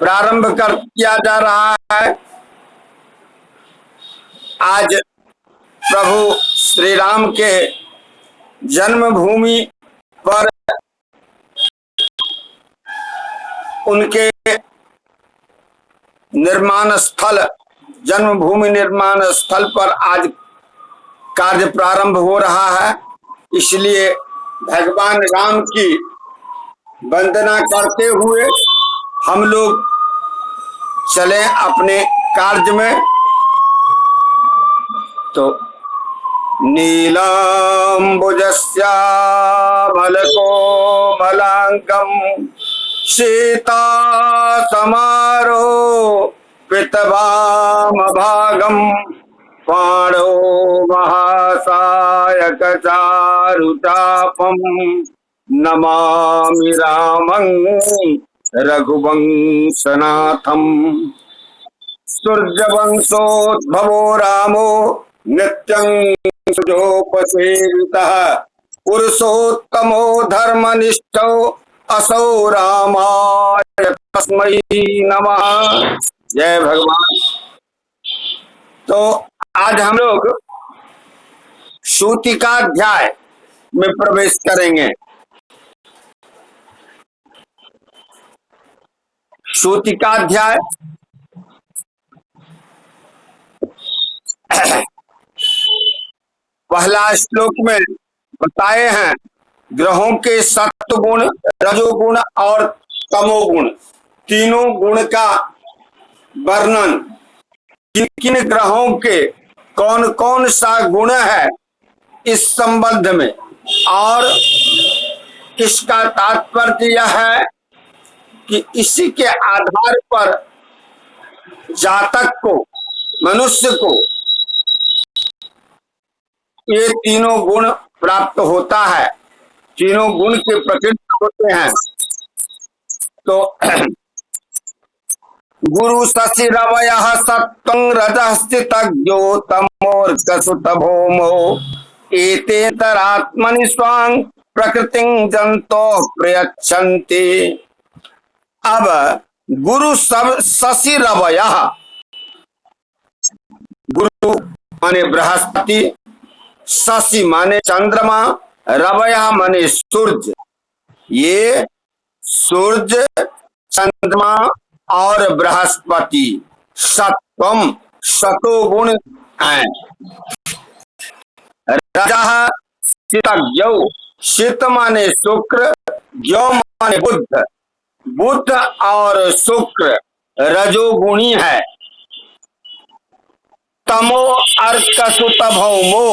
प्रारंभ कर किया जा रहा है। आज प्रभु श्री राम के जन्मभूमि पर उनके निर्माण स्थल जन्मभूमि निर्माण स्थल पर आज कार्य प्रारंभ हो रहा है। इसलिए भगवान राम की वंदना करते हुए हम लोग चले अपने कार्य में। तो नीलाम्बुजस्यामलकोमलाङ्गं सीता समारोह पितवामभागं पाणो महासायकचारुचापं नमामि रामं रघुवंशनाथं। सूर्यवंशोद्भवो रामो नित्यं सुजोपसेवितः पुरुषोत्तमो धर्मनिष्ठो असौ रामाय तस्मै नमः। जय भगवान। तो आज हम लोग सूतिकाध्याय में प्रवेश करेंगे। सूतिकाध्याय पहला श्लोक में बताए हैं ग्रहों के सत्वगुण, रजोगुण और तमोगुण, तीनों गुण का वर्णन। किन किन ग्रहों के कौन कौन सा गुण है इस संबंध में, और इसका तात्पर्य यह है कि इसी के आधार पर जातक को, मनुष्य को ये तीनों गुण प्राप्त होता है। तीनों गुण के प्रकृति होते हैं। तो गुरु शशि रवयः सत्वं रजः स्थितज्ञो तमोर्कसुत भौमो एतेतरात्मनि स्वां प्रकृतिं जंतो प्रयच्छन्ति। अब गुरु शशि रवयः, गुरु माने बृहस्पति, शशि माने चंद्रमा, रवयः माने सूर्य। ये सूर्य, चंद्रमा और बृहस्पति सत्वम सतोगुण हैं। रजः स्थितज्ञौ, शीत माने शुक्र, ज्ञौ माने बुध। बुध और शुक्र रजोगुणी है। तमो अर्कसुत भौमो,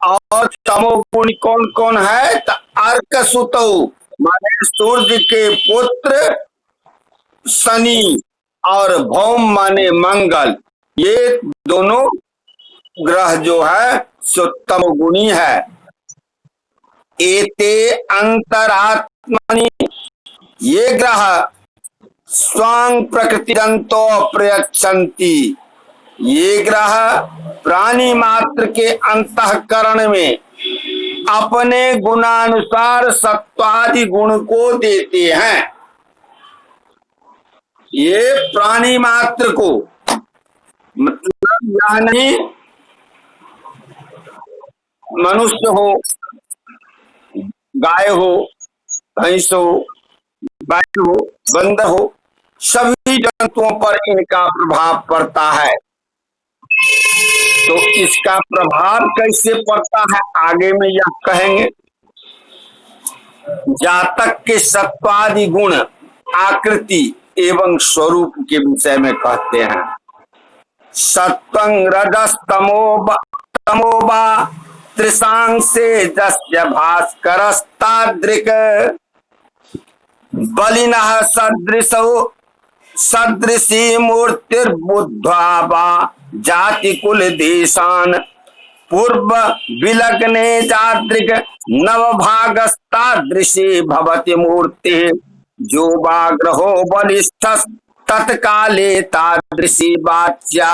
और तमोगुणी कौन कौन है? अर्कसुत माने सूर्य के पुत्र शनि, और भौम माने मंगल। ये दोनों ग्रह जो है सो तमोगुणी है। एते अंतरात्मनि, ये ग्रह स्वांग प्रकृतिरंतो प्रयच्छन्ति। ये ग्रह प्राणी मात्र के अंतःकरण में अपने गुणानुसार सत्वादि गुण को देते हैं। ये प्राणी मात्र को, मतलब यह नहीं मनुष्य हो, गाय हो, भैंस हो, बैल हो, बंदर हो, सभी जंतुओं पर इनका प्रभाव पड़ता है। तो इसका प्रभाव कैसे पड़ता है आगे में यह कहेंगे। जातक के सत्वादि गुण आकृति एवं स्वरूप के विषय में कहते हैं। सत्वं रजस्तमोबा त्रिशांग से जस्य भास्करस्तादृक् बलिनः सदृशो सदृशी मूर्तिर्बुद्ध्वा वा जाति कुल देशान पूर्व विलग्ने जादृक् नवभागस्तादृशी भवति मूर्ति जो वा ग्रहो बलिष्ठ तत्काले तादृशी वाच्या।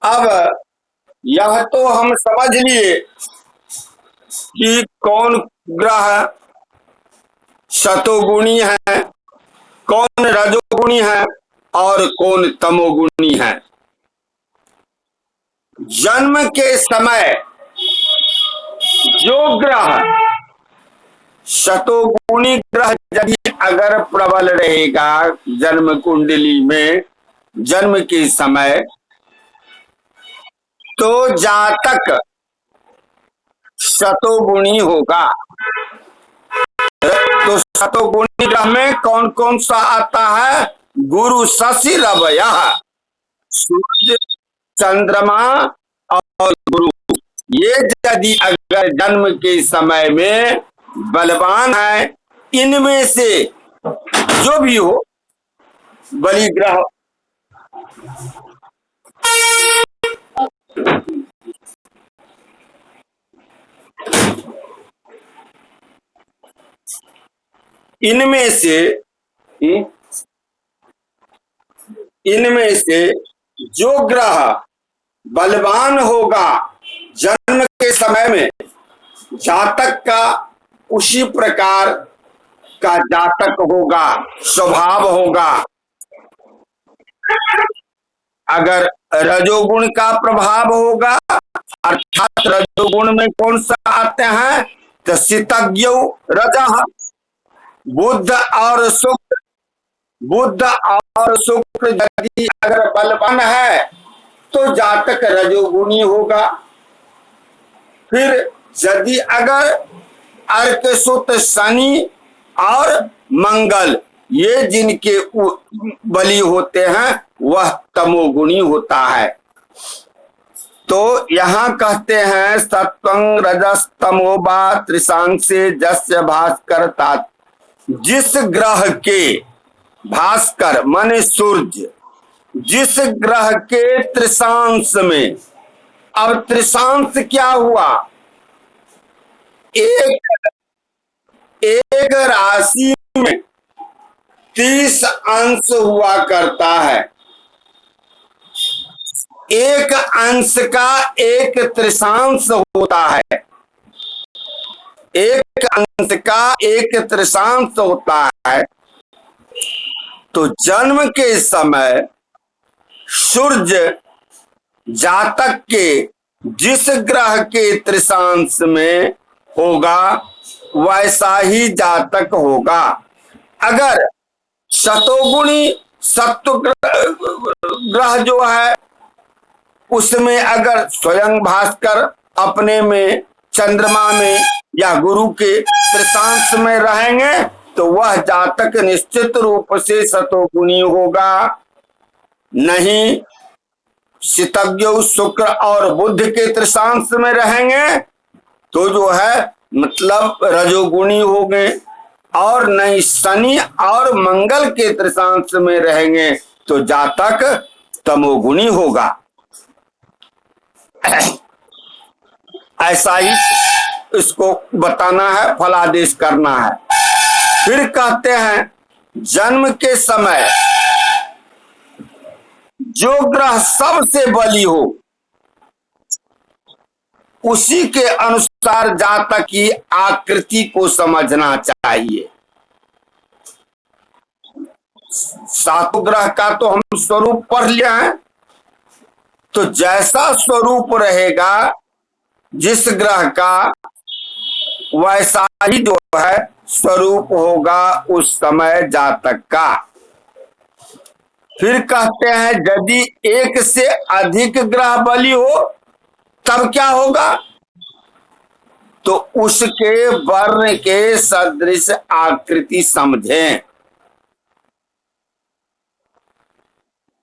अब यह तो हम समझ लिए कि कौन ग्रह शतोगुणी है कौन रजोगुणी है और कौन तमोगुणी है। जन्म के समय जो ग्रह शतोगुणी ग्रह यदि अगर प्रबल रहेगा जन्म कुंडली में जन्म के समय, तो जातक शतोगुणी होगा। तो शतोगुणी ग्रह में कौन कौन सा आता है? गुरु, शशि, रव, सूर्य, चंद्रमा और गुरु। ये यदि अगर जन्म के समय में बलवान है, इनमें से जो भी हो बलि ग्रह, इनमें से जो ग्रह बलवान होगा जन्म के समय में, जातक का उसी प्रकार का जातक होगा, स्वभाव होगा। अगर रजोगुण का प्रभाव होगा, अर्थात रजोगुण में कौन सा आते हैं? तो शीतज्ञ रजः, बुध और शुक्र। बुध और शुक्र यदि अगर बलवान है तो जातक रजोगुणी होगा। फिर यदि अगर अर्क, सुत, शनि और मंगल ये जिनके बलि होते हैं वह तमोगुणी होता है। तो यहां कहते हैं सत्वं रजस तमो वा त्रिशांसे जस्य भास्कर तात। जिस ग्रह के भास्कर माने सूर्य, जिस ग्रह के त्रिशांश में, अब त्रिशांश क्या हुआ? एक राशि में 30 अंश हुआ करता है। एक अंश का एक त्रिशांश होता है। एक अंश का एक त्रिशांश होता है। तो जन्म के समय सूर्य जातक के जिस ग्रह के त्रिशांश में होगा वैसा ही जातक होगा। अगर शतोगुणी सत्व ग्रह जो है उसमें अगर स्वयं भास्कर अपने में, चंद्रमा में या गुरु के त्रिशांश में रहेंगे तो वह जातक निश्चित रूप से शतोगुणी होगा। नहीं शीतज्ञ शुक्र और बुध के त्रिशांश में रहेंगे तो जो है मतलब रजोगुणी हो गए, और नहीं शनि और मंगल के त्रिशांश में रहेंगे तो जातक तमोगुणी होगा। ऐसा ही इसको बताना है, फलादेश करना है। फिर कहते हैं जन्म के समय जो ग्रह सबसे बली हो उसी के अनुसार जातक की आकृति को समझना चाहिए। सातों ग्रह का तो हम स्वरूप पढ़ लिया है, तो जैसा स्वरूप रहेगा जिस ग्रह का वैसा ही जो है स्वरूप होगा उस समय जातक का। फिर कहते हैं यदि एक से अधिक ग्रह बली हो तब क्या होगा? तो उसके वर्ण के सदृश आकृति समझें।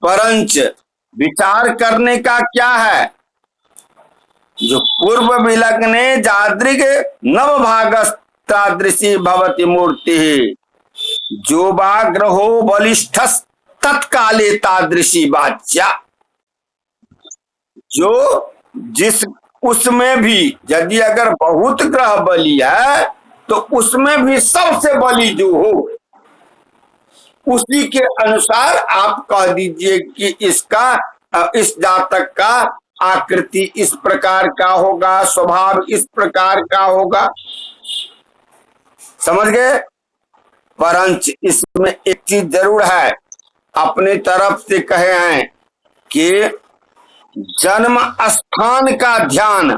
परंच विचार करने का क्या है? जो पूर्व विलग्ने जादृग नव भागस्तादृशी भवति मूर्ति, जो बा ग्रहो बलिष्ठ तत्काले तादृशी वाच्या। जो जिस उसमें भी यदि अगर बहुत ग्रह बली है तो उसमें भी सबसे बली जो हो उसी के अनुसार आप कह दीजिए कि इसका इस जातक का आकृति इस प्रकार का होगा, स्वभाव इस प्रकार का होगा। समझ गए? परंच इसमें एक चीज जरूर है, अपने तरफ से कहे हैं कि जन्म स्थान का ध्यान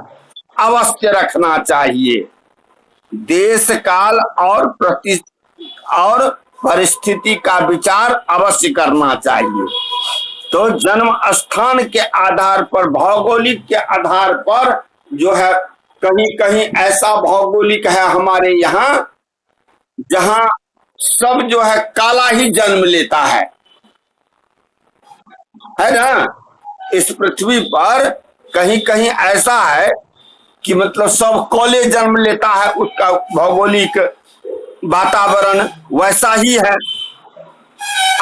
अवश्य रखना चाहिए, देश काल और परिस्थिति का विचार अवश्य करना चाहिए। तो जन्म स्थान के आधार पर, भौगोलिक के आधार पर जो है, कहीं कहीं ऐसा भौगोलिक है हमारे यहाँ जहां सब जो है काला ही जन्म लेता है ना। इस पृथ्वी पर कहीं कहीं ऐसा है कि मतलब सब काले जन्म लेता है, उसका भौगोलिक वातावरण वैसा ही है।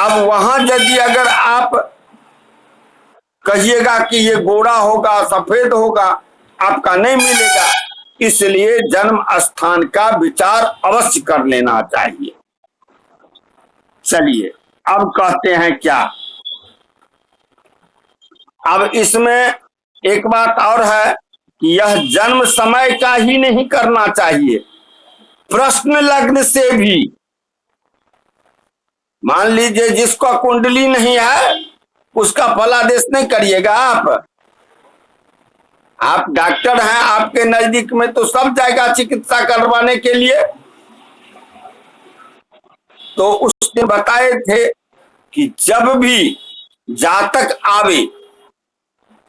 अब वहां यदि अगर आप कहिएगा कि ये गोरा होगा, सफेद होगा, आपका नहीं मिलेगा। इसलिए जन्म स्थान का विचार अवश्य कर लेना चाहिए। चलिए अब कहते हैं क्या, अब इसमें एक बात और है कि यह जन्म समय का ही नहीं करना चाहिए, प्रश्न लग्न से भी। मान लीजिए जिसका कुंडली नहीं है उसका फलादेश नहीं करिएगा आप डॉक्टर हैं, आपके नजदीक में तो सब जाएगा चिकित्सा करवाने के लिए। तो उसने बताए थे कि जब भी जातक आवे,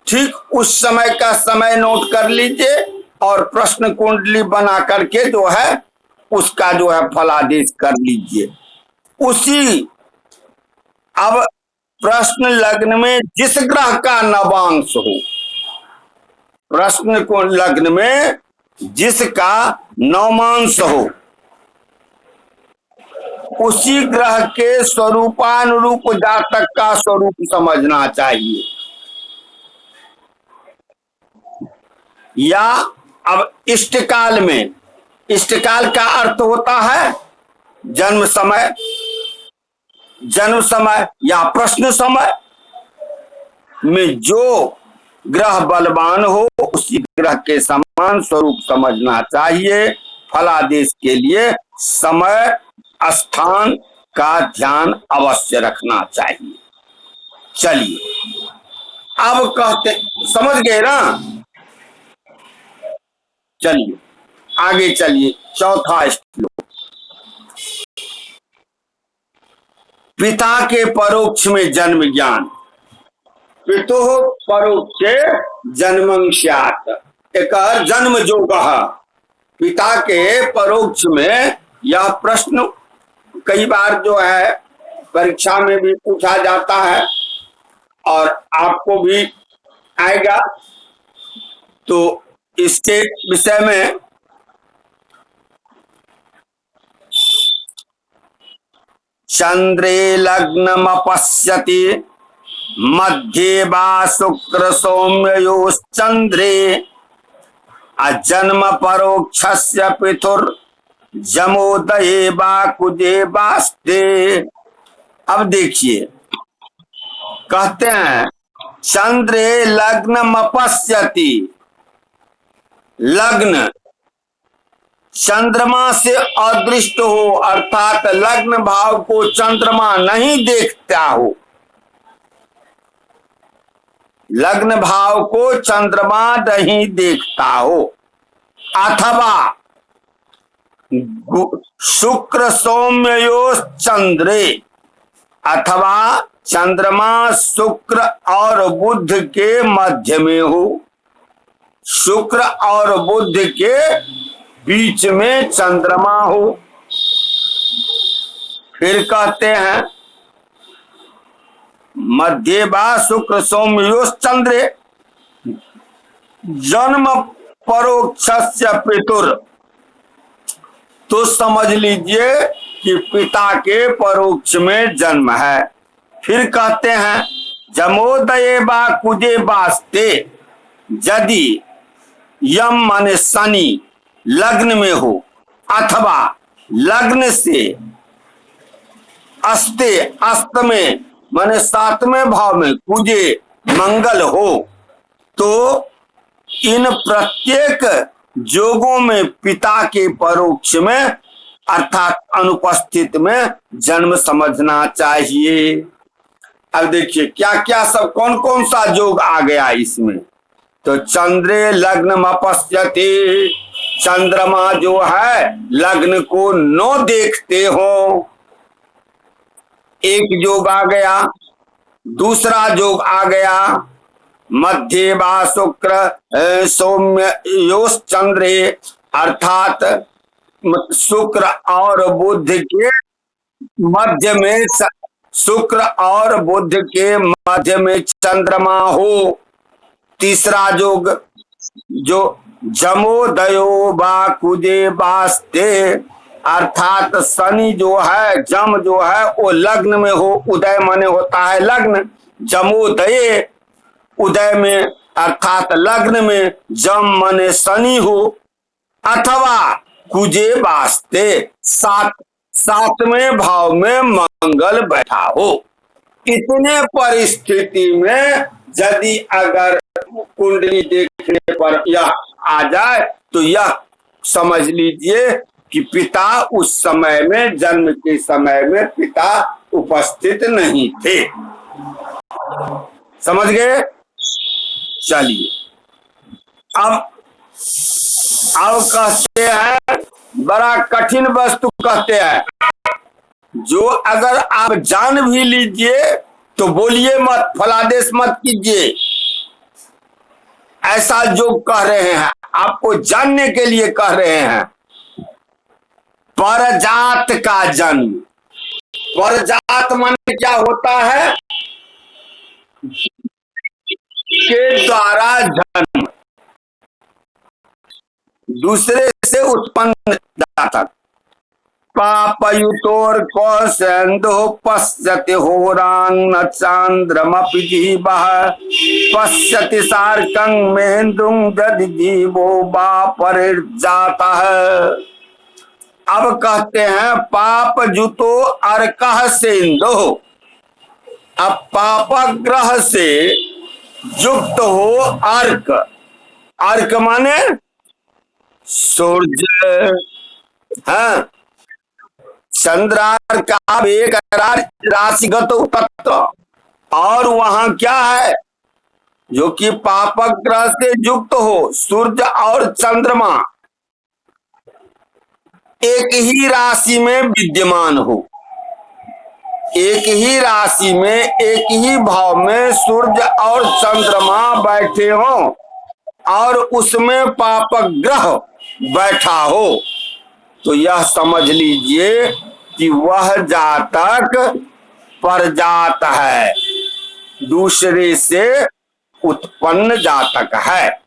ठीक उस समय का समय नोट कर लीजिए और प्रश्न कुंडली बना करके जो है उसका जो है फलादेश कर लीजिए। उसी अब प्रश्न लग्न में जिस ग्रह का नवांश हो, प्रश्न को लग्न में जिसका नवमांश हो, उसी ग्रह के स्वरूपानुरूप जातक का स्वरूप समझना चाहिए। या अब इष्टकाल में, इष्टकाल का अर्थ होता है जन्म समय, जन्म समय या प्रश्न समय में जो ग्रह बलवान हो उसी ग्रह के समान स्वरूप समझना चाहिए। फलादेश के लिए समय स्थान का ध्यान अवश्य रखना चाहिए। चलिए अब कहते, समझ गए ना। चलिए आगे चलिए, चौथा श्लोक। पिता के परोक्ष में जन्म ज्ञान, पितुः परोक्षे जन्मं स्यात्, एक जन्म जोगः। पिता के परोक्ष में यह प्रश्न कई बार जो है परीक्षा में भी पूछा जाता है और आपको भी आएगा। तो इसके विषय में चंद्रे लग्नमपश्यति मध्ये वा शुक्र सौम्ययोश्चंद्रे अजन्म परोक्षस्य पितुर जमोदये वा कुजे वास्ते। अब देखिए कहते हैं चंद्रे लग्नमपश्यति, लग्न चंद्रमा से अदृष्ट हो, अर्थात लग्न भाव को चंद्रमा नहीं देखता हो, लग्न भाव को चंद्रमा नहीं देखता हो, अथवा शुक्र सौम्ययोश् चंद्रे, अथवा चंद्रमा शुक्र और बुध के मध्य में हो, शुक्र और बुध के बीच में चंद्रमा हो। फिर कहते हैं मध्य वा शुक्र सौम्योश् चंद्रे जन्म परोक्षस्य पितुर, तो समझ लीजिए कि पिता के परोक्ष में जन्म है। फिर कहते हैं जमोदये वा कुजे वास्ते, यदि यम माने शनि लग्न में हो अथवा लग्न से अस्ते, अस्त में माने सातवें भाव में कुजे मंगल हो, तो इन प्रत्येक जोगों में पिता के परोक्ष में अर्थात अनुपस्थित में जन्म समझना चाहिए। अब देखिए क्या क्या सब कौन कौन सा योग आ गया इसमें। तो चंद्रे लग्न अपश्यति, चंद्रमा जो है लग्न को न देखते हो, एक योग आ गया। दूसरा योग आ गया मध्य वा शुक्र सौम्य योश चंद्रे, अर्थात शुक्र और बुध के मध्य में, शुक्र और बुध के मध्य में चंद्रमा हो। तीसरा योग जो जमोदयो बा कुजे वास्ते, अर्थात शनि जो है, जम जो है वो लग्न में हो, उदय माने होता है लग्न, जमोदय उदय में अर्थात लग्न में, जम माने शनि हो, अथवा कुजे वास्ते सातवें भाव में मंगल बैठा हो। इतने परिस्थिति में यदि अगर कुंडली देखने पर यह आ जाए तो यह समझ लीजिए कि पिता उस समय में, जन्म के समय में पिता उपस्थित नहीं थे। समझ गए? चलिए अब कहते हैं बड़ा कठिन वस्तु कहते हैं, जो अगर आप जान भी लीजिए तो बोलिए मत, फलादेश मत कीजिए, ऐसा जो कह रहे हैं आपको जानने के लिए कह रहे हैं। परजात का जन्म, परजात माने क्या होता है? के द्वारा जन्म, दूसरे से उत्पन्न जातक। पापयुतोर कौशेन्दु पश्यति होरांग चांद्रमपि जीवः, पश्यति सार्कं मेन्दुं यदि जीवो वा परिजातः। अब कहते हैं पाप जुतो अर्कः सेन्दु। अब पाप ग्रह से युक्त हो अर्क, अर्क माने सूर्य, हाँ, चंद्रार्क का एक राशिगत तत्व, और वहां क्या है जो कि पापक ग्रह से युक्त हो, सूर्य और चंद्रमा एक ही राशि में विद्यमान हो, एक ही राशि में एक ही भाव में सूर्य और चंद्रमा बैठे हो और उसमें पापक ग्रह बैठा हो, तो यह समझ लीजिए कि वह जातक परजात है, दूसरे से उत्पन्न जातक है।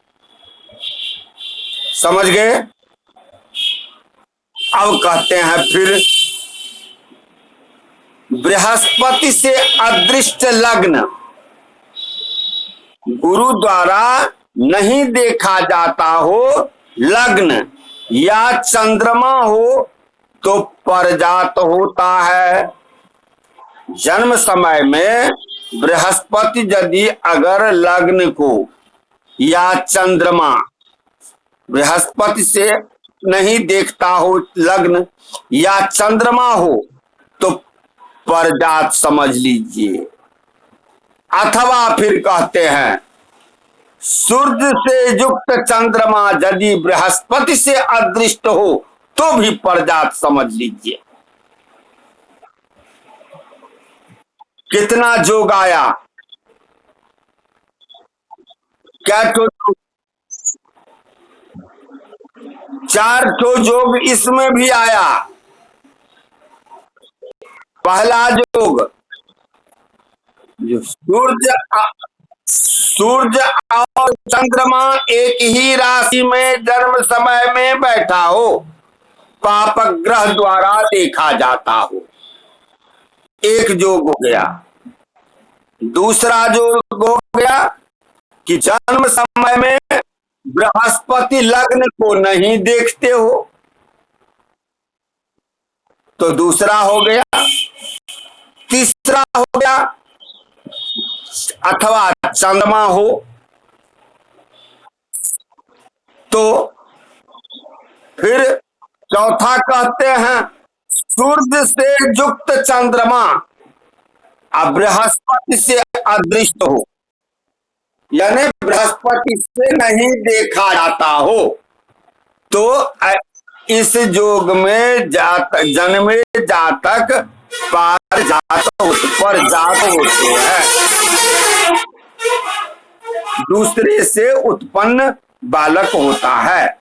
समझ गए? अब कहते हैं फिर बृहस्पति से अदृष्ट लग्न गुरु द्वारा नहीं देखा जाता हो लग्न या चंद्रमा हो तो परजात होता है। जन्म समय में बृहस्पति यदि अगर लग्न को या चंद्रमा बृहस्पति से नहीं देखता हो लग्न या चंद्रमा हो तो परजात समझ लीजिए। अथवा फिर कहते हैं सूर्य से युक्त चंद्रमा यदि बृहस्पति से अदृष्ट हो तो भी परजात समझ लीजिए। कितना जोग आया? क्या तो 4 तो जोग इसमें भी आया। पहला जोग जो सूर्य और चंद्रमा एक ही राशि में जन्म समय में बैठा हो, पापक ग्रह द्वारा देखा जाता हो, एक जोग हो गया। दूसरा जोग हो गया कि जन्म समय में बृहस्पति लग्न को नहीं देखते हो, तो दूसरा हो गया। तीसरा हो गया अथवा चंद्रमा हो तो फिर चौथा कहते हैं सूर्य से युक्त चंद्रमा अब बृहस्पति से अदृश्य हो, यानी बृहस्पति से नहीं देखा जाता हो, तो इस योग में जन्मे जातक पार जात पर जात होते हैं, दूसरे से उत्पन्न बालक होता है।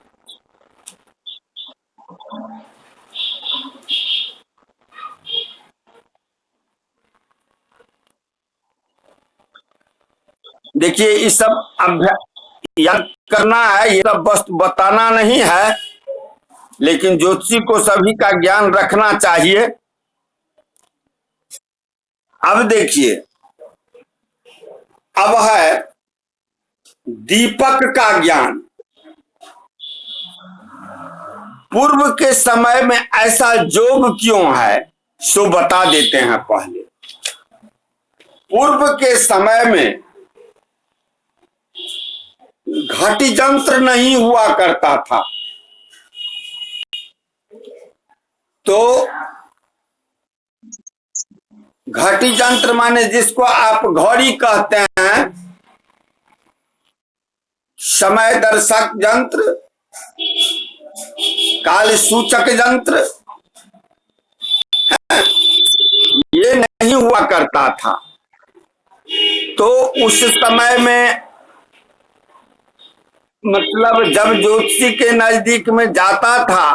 देखिए इस सब अभ्यास याद करना है, ये सब बस बताना नहीं है, लेकिन ज्योतिषी को सभी का ज्ञान रखना चाहिए। अब देखिए, अब है दीपक का ज्ञान। पूर्व के समय में ऐसा योग क्यों है सो बता देते हैं। पहले पूर्व के समय में घटी यंत्र नहीं हुआ करता था, तो घटी यंत्र माने जिसको आप घड़ी कहते हैं, समय दर्शक यंत्र, काल सूचक यंत्र, ये नहीं हुआ करता था। तो उस समय में मतलब जब ज्योतिषी के नजदीक में जाता था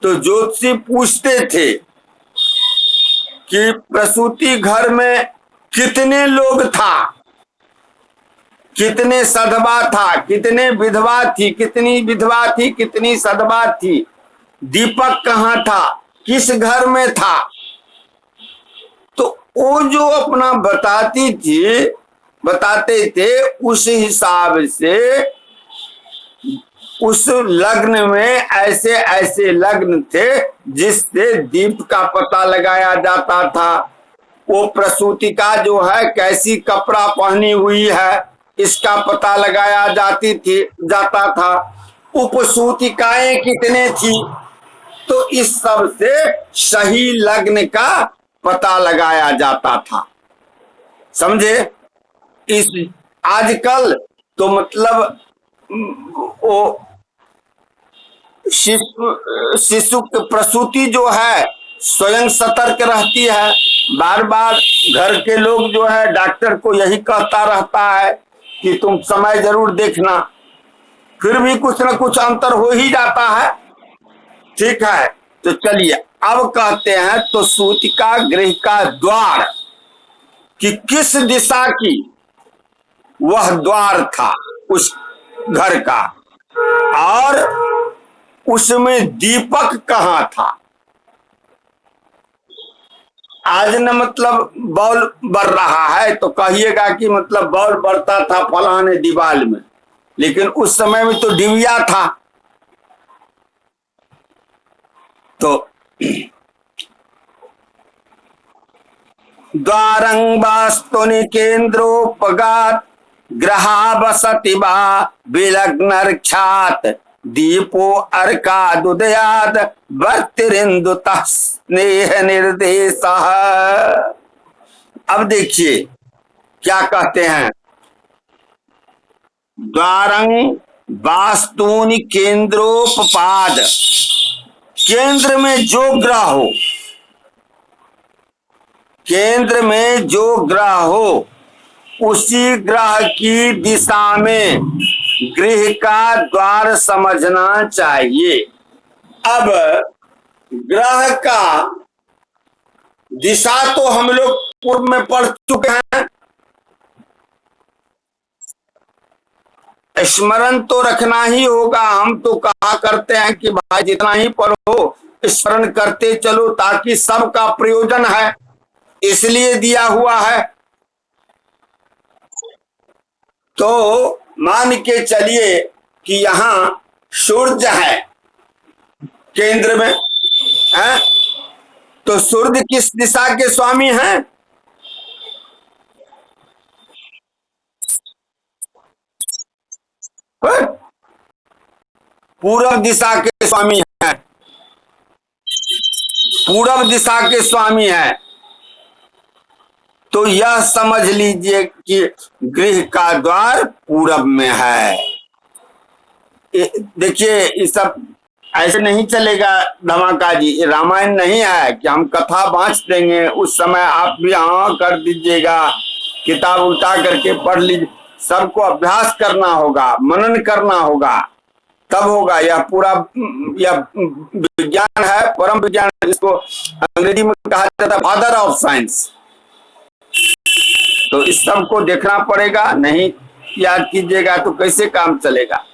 तो ज्योतिषी पूछते थे कि प्रसूति घर में कितने लोग था, कितने सधवा था, कितने विधवा थी, कितनी विधवा थी, कितनी सधवा थी, दीपक कहाँ था, किस घर में था। तो वो जो अपना बताते थे, उस हिसाब से उस लग्न में ऐसे ऐसे लग्न थे जिससे दीप का पता लगाया जाता था। वो प्रसूतिका जो है कैसी कपड़ा पहनी हुई है इसका पता लगाया जाता था। उपसूतिकाएं कितने थी, तो इस सब से सही लग्न का पता लगाया जाता था। समझे? इस आजकल तो मतलब वो शिशु की प्रसूति जो है स्वयं सतर्क रहती है, बार बार घर के लोग जो है डॉक्टर को यही कहता रहता है कि तुम समय जरूर देखना, फिर भी कुछ न कुछ अंतर हो ही जाता है। ठीक है, तो चलिए अब कहते हैं तो सूतिका गृह का द्वार कि किस दिशा की वह द्वार था उस घर का, और उसमें दीपक कहाँ था। आज न मतलब बॉल बढ़ रहा है तो कहिएगा कि मतलब बॉल बढ़ता था फलाने दीवाल में, लेकिन उस समय में तो डिबिया था। तो द्वारं वास्तुनि केन्द्रोपगात ग्रहा वसति वा विलग्नर्क्षात् दीपो अर्कादुदयाद वर्तिरिन्दुतः स्नेह निर्देशः। अब देखिए क्या कहते हैं, द्वारं वास्तुनि केन्द्रोपपाद, केंद्र में जो ग्रह हो, केंद्र में जो ग्रह हो उसी ग्रह की दिशा में गृह का द्वार समझना चाहिए। अब ग्रह का दिशा तो हम लोग पूर्व में पढ़ चुके हैं, स्मरण तो रखना ही होगा। हम तो कहा करते हैं कि भाई जितना ही पढ़ो स्मरण करते चलो, ताकि सबका प्रयोजन है, इसलिए दिया हुआ है। तो मान के चलिए कि यहां सूर्य है केंद्र में है, तो सूर्य किस दिशा के स्वामी हैं? पूर्व दिशा के स्वामी हैं। पूरब दिशा के स्वामी हैं, तो यह समझ लीजिए कि गृह का द्वार पूरब में है। देखिए ये सब ऐसे नहीं चलेगा धमाका जी, ये रामायण नहीं है कि हम कथा बांच देंगे, उस समय आप भी हाँ कर दीजिएगा, किताब उल्टा करके पढ़ लीजिए। सबको अभ्यास करना होगा, मनन करना होगा, तब होगा। यह पूरा यह विज्ञान है, परम विज्ञान, जिसको अंग्रेजी में कहा जाता है फादर ऑफ साइंस। तो इस सब को देखना पड़ेगा, नहीं याद कीजिएगा तो कैसे काम चलेगा।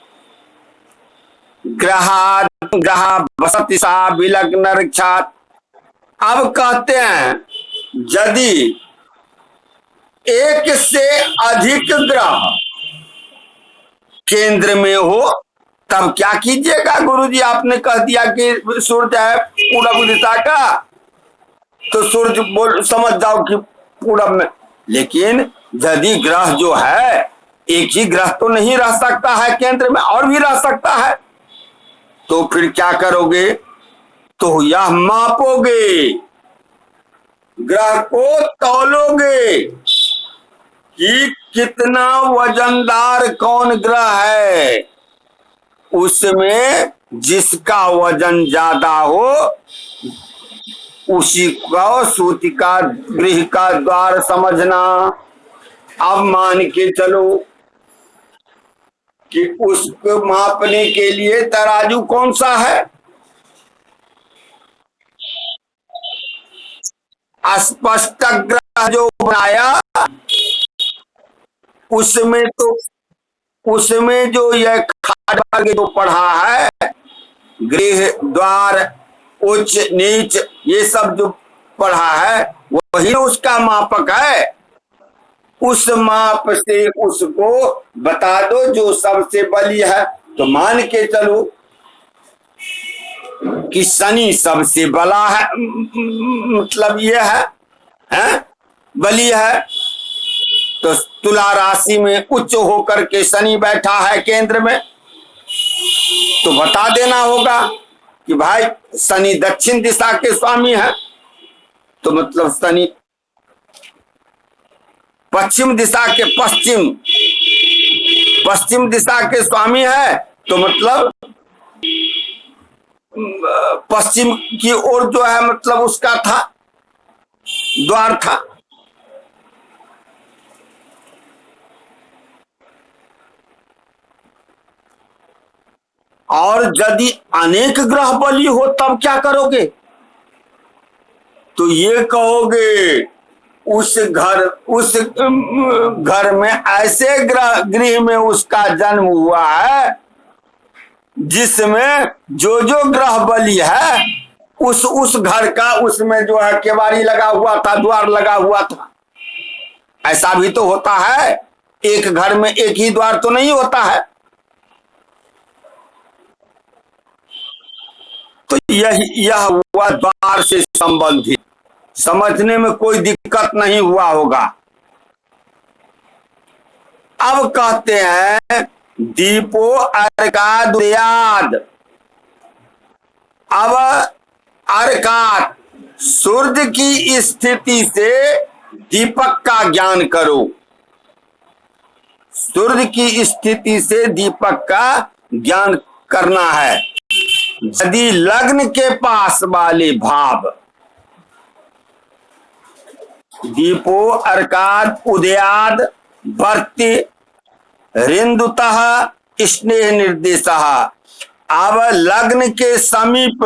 ग्रह वसतिसा विलग्न रक्षात। अब कहते हैं यदि एक से अधिक ग्रह केंद्र में हो तब क्या कीजिएगा। गुरुजी आपने कह दिया कि सूर्य है पूरब दिशा का, तो सूर्य बोल समझ जाओ कि पूरब में। लेकिन यदि ग्रह जो है, एक ही ग्रह तो नहीं रह सकता है केंद्र में, और भी रह सकता है, तो फिर क्या करोगे, तो यह मापोगे, ग्रह को तौलोगे कि कितना वजनदार कौन ग्रह है। उसमें जिसका वजन ज्यादा हो उसी को सूतिका गृह का द्वार समझना। अब मान के चलो कि उसको मापने के लिए तराजू कौन सा है, स्पष्ट ग्रह जो बनाया उसमें जो यह खाट जो पढ़ा है, गृह द्वार उच्च नीच ये सब जो पढ़ा है वही उसका मापक है। उस माप से उसको बता दो जो सबसे बली है। तो मान के चलो कि शनि सबसे बला है, मतलब ये है बली है। तो तुला राशि में उच्च होकर के शनि बैठा है केंद्र में, तो बता देना होगा कि भाई शनि दक्षिण दिशा के स्वामी है, तो मतलब शनि पश्चिम दिशा के पश्चिम दिशा के स्वामी है, तो मतलब पश्चिम की ओर जो है मतलब उसका था द्वार था। और यदि अनेक ग्रह बली हो तब क्या करोगे, तो ये कहोगे उस घर में ऐसे गृह में उसका जन्म हुआ है जिसमें जो ग्रह बली है उस घर का उसमें जो है केवाड़ी लगा हुआ था, द्वार लगा हुआ था। ऐसा भी तो होता है, एक घर में एक ही द्वार तो नहीं होता है। तो यह हुआ द्वार से संबंधित, समझने में कोई दिक्कत नहीं हुआ होगा। अब कहते हैं दीपो अर्कादुयाद। अब अर्कात सूर्य की स्थिति से दीपक का ज्ञान करो, सूर्य की स्थिति से दीपक का ज्ञान करना है। यदि लग्न के पास वाले भाव दीपो अर्काद उदयाद वर्ति रिंदुतः स्नेह निर्देशः। अब लग्न के समीप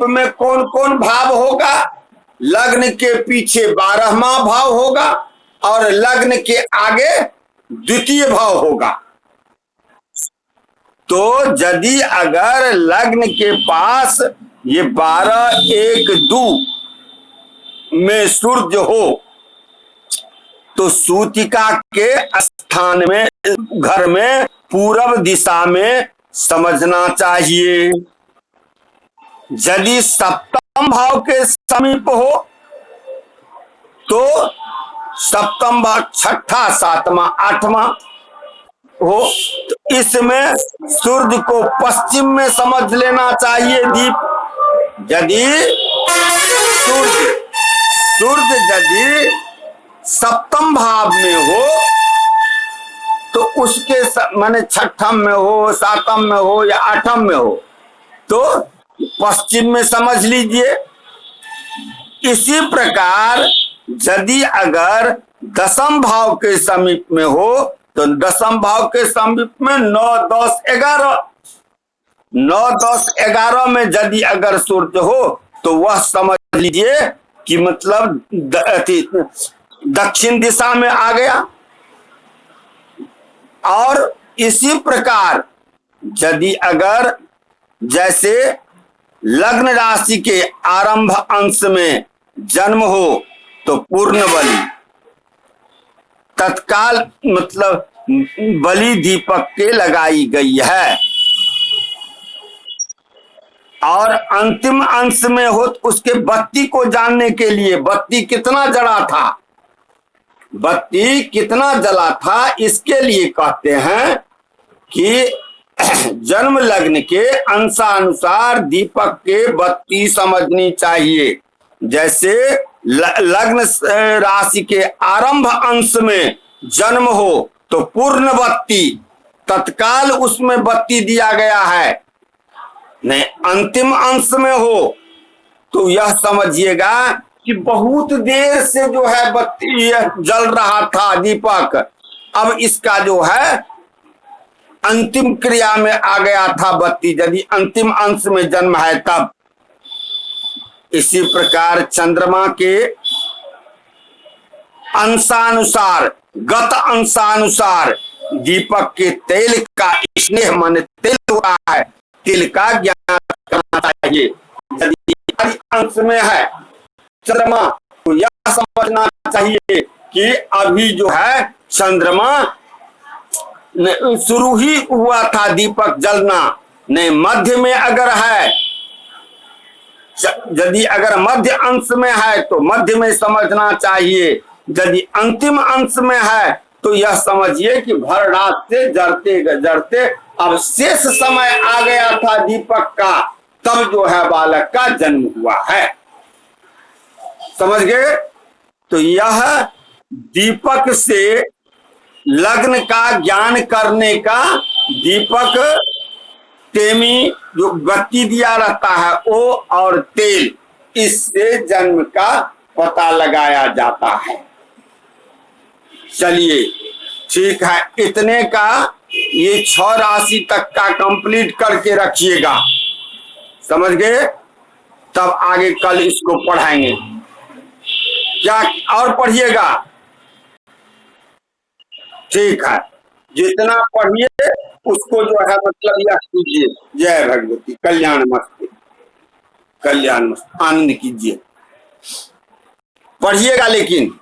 में कौन कौन भाव होगा, लग्न के पीछे 12वां भाव होगा और लग्न के आगे द्वितीय भाव होगा। तो यदि अगर लग्न के पास ये 12, 1, 2 में सूर्य हो तो सूतिका के स्थान में घर में पूरब दिशा में समझना चाहिए। यदि सप्तम भाव के समीप हो तो सप्तम भाव 6ठा 7वां 8वां हो, तो इसमें सूर्य को पश्चिम में समझ लेना चाहिए यदि सूर्य सूर्य यदि सप्तम भाव में हो तो उसके माने छठम में हो, सातम में हो या आठम में हो तो पश्चिम में समझ लीजिए। इसी प्रकार यदि अगर दसम भाव के समीप में हो तो दसम भाव के समीप में 9, 10, 11 9, 10, 11 में यदि अगर सूर्य हो तो वह समझ लीजिए कि मतलब दक्षिण दिशा में आ गया। और इसी प्रकार यदि अगर जैसे लग्न राशि के आरंभ अंश में जन्म हो तो पूर्ण बलि, तत्काल मतलब बलि दीपक के लगाई गई है। और अंतिम अंश में हो तो उसके बत्ती को जानने के लिए बत्ती कितना जला था, बत्ती कितना जला था, इसके लिए कहते हैं कि जन्म लग्न के अंशानुसार दीपक के बत्ती समझनी चाहिए। जैसे लग्न राशि के आरंभ अंश में जन्म हो तो पूर्ण बत्ती, तत्काल उसमें बत्ती दिया गया है। नहीं, अंतिम अंश में हो तो यह समझिएगा कि बहुत देर से जो है बत्ती जल रहा था दीपक, अब इसका जो है अंतिम क्रिया में आ गया था बत्ती, यदि अंतिम अंश में जन्म है तब। इसी प्रकार चंद्रमा के अंशानुसार, गत अंशानुसार दीपक के तेल का स्नेह मन तेल हुआ है, तिल का ज्ञान करना चाहिए। यदि अंश में है चंद्रमा तो यह समझना चाहिए कि अभी जो है चंद्रमा शुरू ही हुआ था दीपक जलना। नहीं, मध्य में अगर है, यदि अगर मध्य अंश में है तो मध्य में समझना चाहिए। यदि अंतिम अंश में है तो यह समझिए कि भर रात से जरते जरते अब शेष समय आ गया था दीपक का, तब जो है बालक का जन्म हुआ है। समझ गए? तो यह दीपक से लग्न का ज्ञान करने का, दीपक तेमी जो बत्ती दिया रहता है वो और तेल, इससे जन्म का पता लगाया जाता है। चलिए ठीक है, इतने का ये 6 राशि तक का कंप्लीट करके रखिएगा। समझ गए? तब आगे कल इसको पढ़ाएंगे। क्या और पढ़िएगा? ठीक है, जितना पढ़िए उसको जो है मतलब यह कीजिए। जय भगवती, कल्याण मस्त, कल्याण मस्त, आनंद कीजिए, पढ़िएगा लेकिन